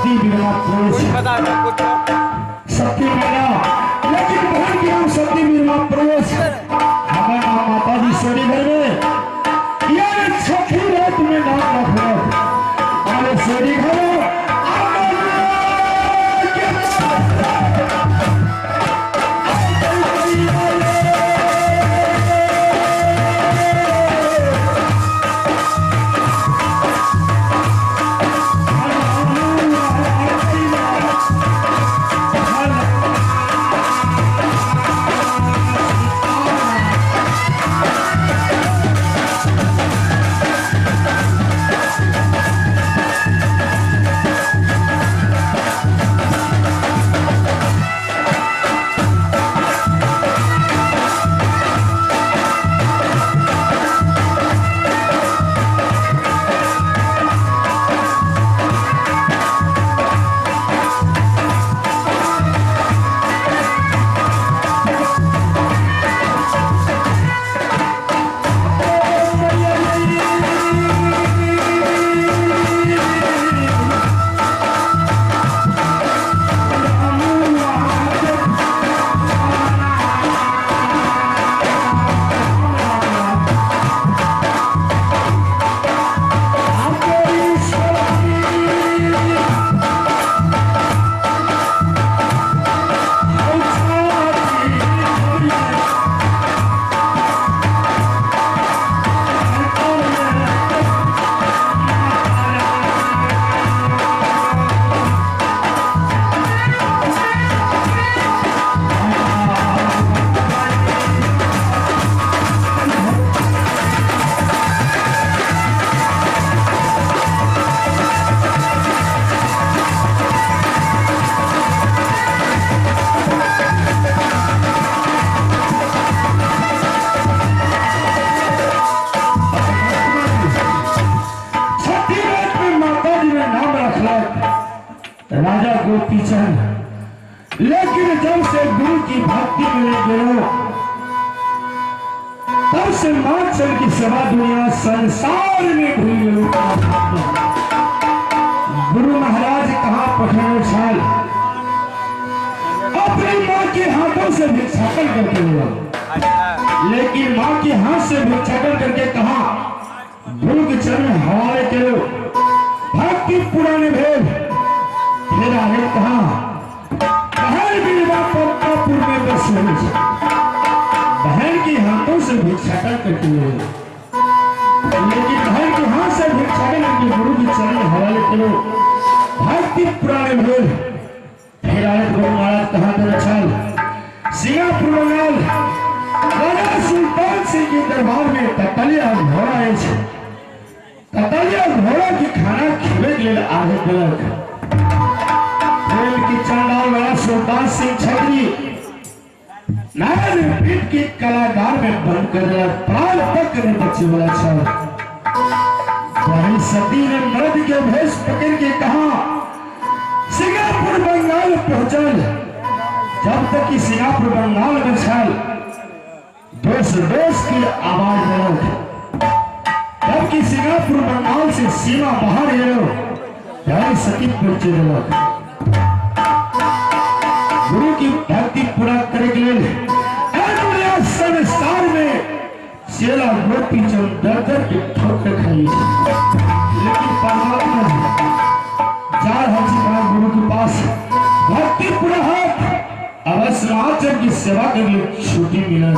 सती बिना पुरुष सती बिना, लेकिन बहन की नाम सती बिना पुरुष। हमारे नाम माता जी सोनी घर में यार छठी रात में नाम रखो अरे सोनी घर राजा गोपीचंद। लेकिन जब से गुरु की भक्ति में गए तब से माचल की सेवा दुनिया संसार में भूल गई। गुरु महाराज कहाँ पठाने साल अपनी माँ के हाथों से भिक्षाटन करके हुआ, लेकिन माँ के हाथ से भिक्षाटन करके कहा गुरु के चरण हवाले करो, भक्ति पुराने भेद। फिर आगे कहा पत्तापुर में बस बहन के हाथों से भिक्षाटन करती है, लेकिन बहन के हाथ से भिक्षाटन करके गुरु के चरण हवाले करो, भक्ति पुराने भेद। फिर आगे गुरु महाराज कहा दरअसल सिंगापुर बंगाल राजा सुल्तान सिंह के दरबार में ततलिया घोड़ा है, ततलिया घोड़ा की खाना खिले के लिए आगे गलत की चंडाल वाला सुल्तान सिंह छतरी नाराज पीठ के कलाकार में बंद कर दिया, प्राण तक ने बच्चे वाला छल। वही सती ने मर्द के भेष पकड़ के कहा सिंगापुर बंगाल पहुंचल। जब तक कि सिंगापुर बंगाल में छल दोष दोष की आवाज बदल, जबकि सिंगापुर बंगाल से सीमा बाहर गए सती पहुंचे लोग गुरु की भक्ति पूरा करे के लिए संसार में चेला गोपीचंद दर की ठोकर खाई, लेकिन परमात्मा चार हजार गुरु के पास भक्ति पूरा हाथ अवश्य आचरण की सेवा के लिए छुट्टी मिला।